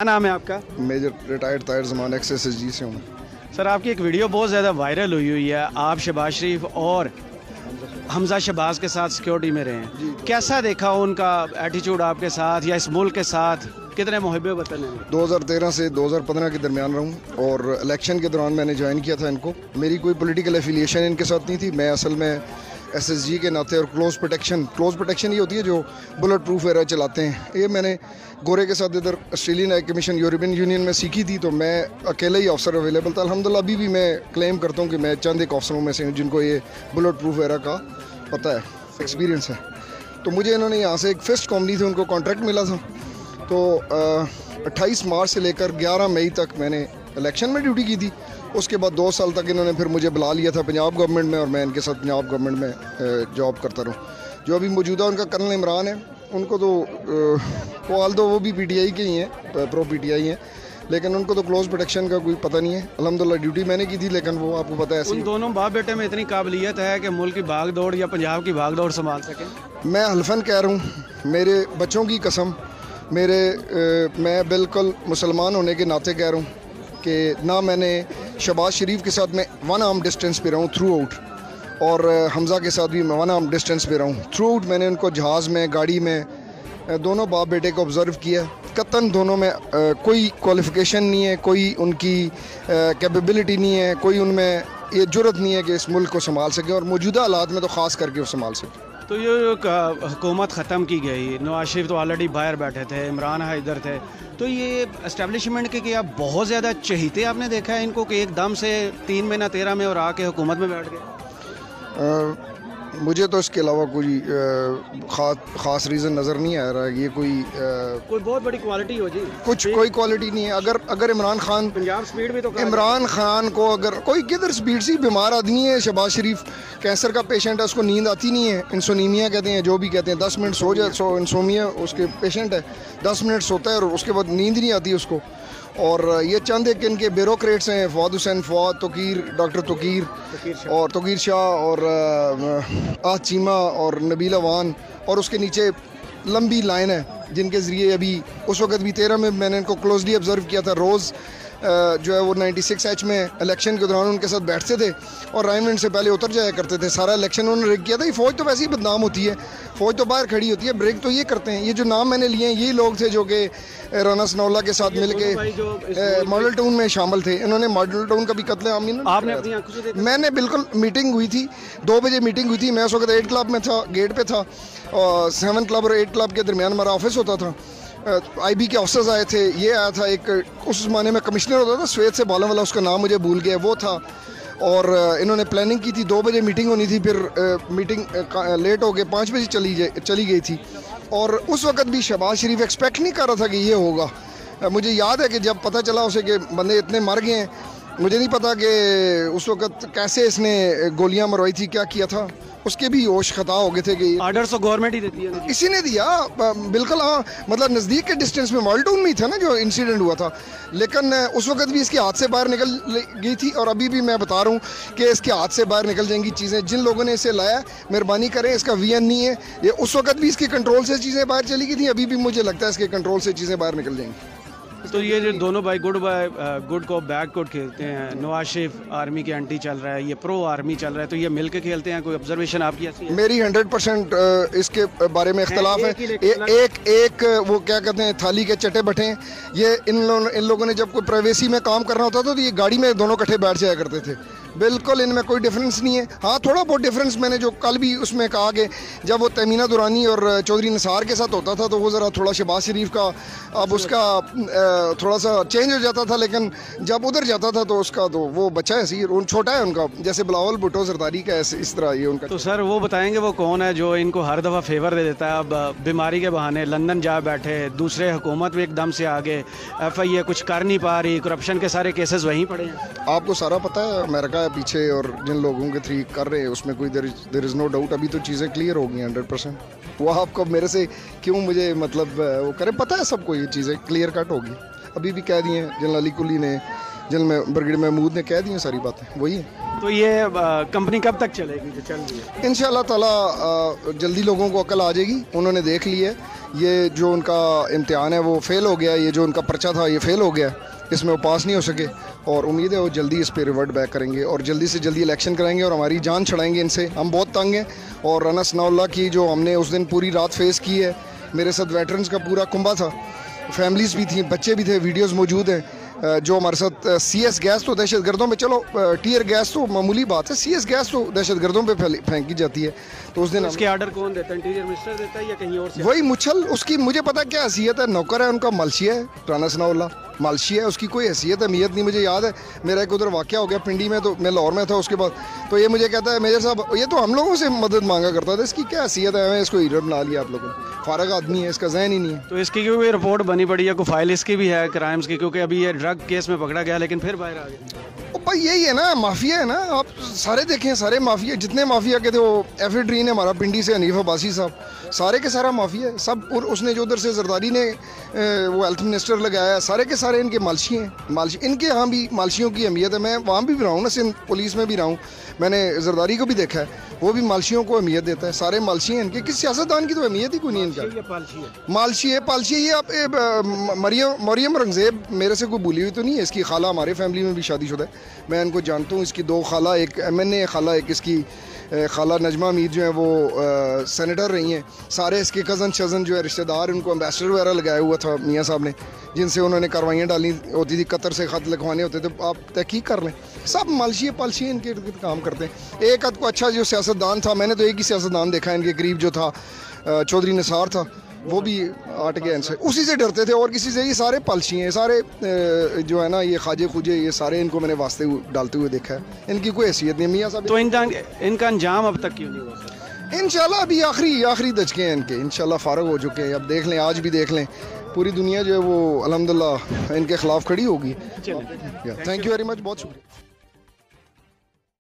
क्या नाम है आपका? मेजर रिटायर्ड ताहिर ज़मान XSSG से हूँ। सर आपकी एक वीडियो बहुत ज़्यादा वायरल हुई है, आप शहबाज शरीफ और हमजा शहबाज के साथ सिक्योरिटी में रहे हैं। कैसा देखा उनका एटीट्यूड आपके साथ या इस मुल्क के साथ? कितने मुहब्बे वतन हैं? 2013 से 2015 के दरमियान रहूँ और इलेक्शन के दौरान मैंने ज्वाइन किया था इनको। मेरी कोई पॉलिटिकल एफिलिएशन इनके साथ नहीं थी। मैं असल में SSG के नाते और क्लोज प्रोटेक्शन ये होती है जो बुलेट प्रूफ एरा चलाते हैं, ये मैंने गोरे के साथ इधर Australian high commission European union में सीखी थी। तो मैं अकेले ही अफसर अवेलेबल था। अल्हम्दुलिल्लाह अभी भी मैं क्लेम करता हूँ कि मैं चंद एक अफसरों में से हूँ जिनको ये बुलेट प्रूफ एरा का पता है, एक्सपीरियंस है। तो मुझे इन्होंने यहाँ से एक फिस्ट कंपनी थी, उनको कॉन्ट्रैक्ट मिला था। तो 28 मार्च से लेकर 11 मई तक मैंने इलेक्शन में ड्यूटी की थी। उसके बाद 2 साल तक इन्होंने फिर मुझे बुला लिया था पंजाब गवर्नमेंट में और मैं इनके साथ पंजाब गवर्नमेंट में जॉब करता रहूँ। जो अभी मौजूदा उनका कर्नल इमरान है, उनको तो वो भी PTI के ही हैं, प्रो PTI हैं, लेकिन उनको तो क्लोज प्रोटेक्शन का कोई पता नहीं है। अल्हम्दुलिल्लाह ड्यूटी मैंने की थी, लेकिन वो आपको पता है उन दोनों बाप बेटे में इतनी काबिलियत है कि मुल्क की भाग दौड़ या पंजाब की भाग दौड़ संभाल सकें। मैं हल्फन कह रहा हूँ, मेरे बच्चों की कसम, मैं बिल्कुल मुसलमान होने के नाते कह रहा हूँ कि ना मैंने शहबाज शरीफ के साथ में 1 आर्म डिस्टेंस पे रहूँ थ्रू आउट, और हमज़ा के साथ भी मैं 1 आर्म डिस्टेंस पे रहूँ थ्रू आउट। मैंने उनको जहाज़ में, गाड़ी में, दोनों बाप बेटे को ऑब्ज़र्व किया। कतन दोनों में कोई क्वालिफ़िकेशन नहीं है, कोई उनकी कैपेबिलिटी नहीं है, कोई उनमें ये जुर्रत नहीं है कि इस मुल्क को संभाल सके, और मौजूदा हालात में तो ख़ास करके वो संभाल सके। तो ये हुकूमत ख़त्म की गई, नवाज शरीफ तो ऑलरेडी बाहर बैठे थे, इमरान है इधर थे, तो ये एस्टेब्लिशमेंट के क्या बहुत ज़्यादा चहीते आपने देखा है इनको कि एकदम से 3 महीना 13 में और आके हुकूमत में बैठ गए? मुझे तो इसके अलावा कोई ख़ास रीज़न नज़र नहीं आ रहा है। ये कोई बहुत बड़ी क्वालिटी हो जी, कोई क्वालिटी नहीं है। अगर इमरान खान, पंजाब स्पीड भी तो इमरान खान को अगर कोई किधर स्पीड सी, बीमार आदमी है शहबाज शरीफ, कैंसर का पेशेंट है, उसको नींद आती नहीं है, इंसोनीमिया कहते हैं, जो भी कहते हैं, 10 मिनट सो जाए, इंसोमिया उसके पेशेंट है, 10 मिनट सोता है और उसके बाद नींद नहीं आती उसको। और ये चंद एक इनके ब्यूरोक्रेट्स हैं, फवाद हुसैन, फवाद तोकीर, डॉक्टर तोकीर शाह और आज चीमा और नबील अवान, और उसके नीचे लंबी लाइन है जिनके ज़रिए अभी उस वक्त भी 13 में मैंने इनको क्लोजली ऑब्ज़र्व किया था। रोज़ जो है वो 96H में इलेक्शन के दौरान उनके साथ बैठते थे और राइनमेंट से पहले उतर जाया करते थे। सारा इलेक्शन उन्होंने रिग किया था। ये फ़ौज तो वैसे ही बदनाम होती है, फ़ौज तो बाहर खड़ी होती है, ब्रेक तो ये करते हैं। ये जो नाम मैंने लिए हैं यही लोग थे जो कि राना सनाउल्लाह के साथ मिल के मॉडल टाउन में शामिल थे। इन्होंने मॉडल टाउन का भी कत्लेआम नहीं, मैंने बिल्कुल मीटिंग हुई थी, 2 बजे मीटिंग हुई थी। मैं उस वक्त 8 क्लब में था, गेट पे था, और 7 क्लब और 8 क्लब के दरमियान हमारा ऑफिस होता था। IB के ऑफिसर्स आए थे, ये आया था एक उस ज़माने में कमिश्नर होता था श्वेत से बालों वाला, उसका नाम मुझे भूल गया, वो था। और इन्होंने प्लानिंग की थी, 2 बजे मीटिंग होनी थी, फिर मीटिंग लेट हो गए, 5 बजे चली गई थी। और उस वक्त भी शहबाज शरीफ एक्सपेक्ट नहीं कर रहा था कि ये होगा। मुझे याद है कि जब पता चला उसे कि बंदे इतने मर गए हैं, मुझे नहीं पता कि उस वक्त कैसे इसने गोलियां मरवाई थी, क्या किया था, उसके भी होश खता हो गए थे कि ऑर्डर तो गवर्नमेंट ही देती है, इसी ने दिया बिल्कुल। हाँ, मतलब नज़दीक के डिस्टेंस में मॉडल टाउन में ही था ना जो इंसिडेंट हुआ था, लेकिन उस वक्त भी इसके हाथ से बाहर निकल गई थी। और अभी भी मैं बता रहा हूँ कि इसके हाथ से बाहर निकल जाएंगी चीज़ें। जिन लोगों ने इसे लाया, मेहरबानी करें, इसका VN नहीं है ये। उस वक्त भी इसके कंट्रोल से चीज़ें बाहर चली गई थी, अभी भी मुझे लगता है इसके कंट्रोल से चीज़ें बाहर निकल जाएंगी। तो ये जो दोनों भाई गुड को बैड कोड खेलते हैं, नवाज शरीफ आर्मी के एंटी चल रहा है, ये प्रो आर्मी चल रहा है, तो ये मिल के खेलते हैं, कोई ऑब्जर्वेशन आपकी ऐसी है? मेरी 100% इसके बारे में इख्तलाफ है। एक वो क्या कहते हैं, थाली के चटे बटे हैं। ये इन लोगों ने जब कोई प्राइवेसी में काम करना होता था तो ये गाड़ी में दोनों इकट्ठे बैठ जाया करते थे। बिल्कुल इनमें कोई डिफरेंस नहीं है। हाँ, थोड़ा बहुत डिफरेंस मैंने जो कल भी उसमें कहा कि जब वो तमीना दुरानी और चौधरी निसार के साथ होता था तो वो ज़रा थोड़ा शहबाज शरीफ का अब उसका थोड़ा सा चेंज हो जाता था, लेकिन जब उधर जाता था तो उसका तो वो बच्चा है, सी छोटा है उनका, जैसे बिलावल भुट्टो जरदारी का, इस तरह ये उनका। तो सर वो बताएंगे वो कौन है जो इनको हर दफ़ा फेवर दे देता है? अब बीमारी के बहाने लंदन जा बैठे, दूसरे हुकूमत में एकदम से आगे, FIA कुछ कर नहीं पा रही, करप्शन के सारे केसेस वहीं पड़े हैं। आपको सारा पता है, अमेरिका है पीछे, और जिन लोगों के थ्री कर रहे हैं उसमें कोई देयर इज़ नो डाउट। अभी तो चीज़ें क्लियर हो गई 100%। वो आपको मेरे से क्यों मुझे मतलब वो करे, पता है सबको ये चीज़ें क्लियर कट होगी। अभी भी कह दी हैं जनरल अली कुली ने, जनरल ब्रिगेडियर महमूद ने कह दी हैं सारी बातें, वही है। तो ये कंपनी कब तक चलेगी जो चल रही है? इंशाअल्लाह ताला जल्दी लोगों को अकल आ जाएगी। उन्होंने देख ली है ये जो उनका इम्तिहान है वो फ़ेल हो गया, ये जो उनका पर्चा था ये फ़ेल हो गया, इसमें वो पास नहीं हो सके। और उम्मीद है वो जल्दी इस पर रिवर्ट बैक करेंगे और जल्दी से जल्दी इलेक्शन कराएंगे और हमारी जान छड़ाएंगे इनसे। हम बहुत तंग हैं। और राना सनाउल्लाह की जो हमने उस दिन पूरी रात फेस की है, मेरे साथ वेटरन्स का पूरा कुंबा था, फैमिलीज़ भी थी, बच्चे भी थे, वीडियोज़ मौजूद हैं। जो हमारे साथ CS गैस तो दहशत गर्दों पे, चलो टीयर गैस तो मामूली बात है, CS गैस तो दहशत गर्दों पे फेंकी जाती है। तो उस दिन उसके आर्डर कौन देता है? इंटीरियर मिनिस्टर देता है या कहीं और से? वही मुछल, उसकी मुझे पता क्या हैसियत है, नौकर है उनका, मालशी है राना सनाउल्लाह, मालशी है, उसकी कोई हैसियत अहमियत नहीं। मुझे याद है मेरा एक उधर वाक़या हो गया पिंडी में, तो मैं लाहौर में था उसके बाद, तो ये मुझे कहता है मेजर साहब ये तो हम लोगों से मदद मांगा करता था, इसकी क्या हैसियत है, हमें इसको हीरो बना लिया आप लोगों ने, फारग आदमी है, इसका जहन ही नहीं है। तो इसकी क्योंकि रिपोर्ट बनी पड़ी है, कोई फाइल इसकी भी है क्राइम्स की, क्योंकि अभी ये ड्रग केस में पकड़ा गया लेकिन फिर बाहर आ गया। भाई यही है ना, माफिया है ना, आप सारे देखें, सारे माफिया, जितने माफिया के थे, वो एफिड्रीन है हमारा पिंडी से हनीफ अब्बासी साहब, सारे के सारा माफिया है सब। और उसने जो उधर से जरदारी ने वो हेल्थ मिनिस्टर लगाया, सारे के सारे इनके मालशी हैं, मालशी। इनके यहाँ भी मालशियों की अहमियत है, मैं वहाँ भी रहा हूँ ना, सिंध पुलिस में भी रहा हूँ, मैंने जरदारी को भी देखा है, वो भी मालशियों को अहमियत देता है, सारे मालशी हैं इनके। किस सियासतदान की तो अहमियत ही कोई नहीं इनका। मालशी है, पालशी है। ये आप मरियम रंगजेब मेरे से कोई भूली हुई तो नहीं है, इसकी खाला हमारे फैमिली में भी शादीशुदा है, मैं इनको जानता हूँ। इसकी 2 खाला, एक MNA खाला, एक इसकी खाला नजमा मीर जो है वो सेनेटर रही हैं। सारे इसके कज़न शज़न जो है रिश्तेदार, उनको एम्बेसडर वगैरह लगाया हुआ था मियाँ साहब ने, जिनसे उन्होंने कार्रवाइयाँ डाली होती थी, कतर से ख़त लिखवाने होते थे, आप तहकीक कर लें। सब मालशी पालशी इनके काम करते हैं। एक आध को अच्छा जो सियासतदान था, मैंने तो एक ही सियासतदान देखा इनके करीब जो था, चौधरी निसार था, वो भी हट गया इनसे, उसी से डरते थे और किसी से। ये सारे पालशी हैं, सारे जो है ना, ये खाजे खुजे, ये सारे इनको मैंने वास्ते डालते हुए देखा है, इनकी कोई हैसियत नहीं। मियाँ साहब तो इनका अंजाम अब तक क्यों नहीं हुआ? इंशाल्लाह अभी आखिरी दचके हैं इनके, इंशाल्लाह फारग हो चुके हैं। अब देख लें, आज भी देख लें, पूरी दुनिया जो है वो अल्हम्दुलिल्लाह इनके खिलाफ खड़ी होगी। थैंक यू वेरी मच, बहुत शुक्रिया।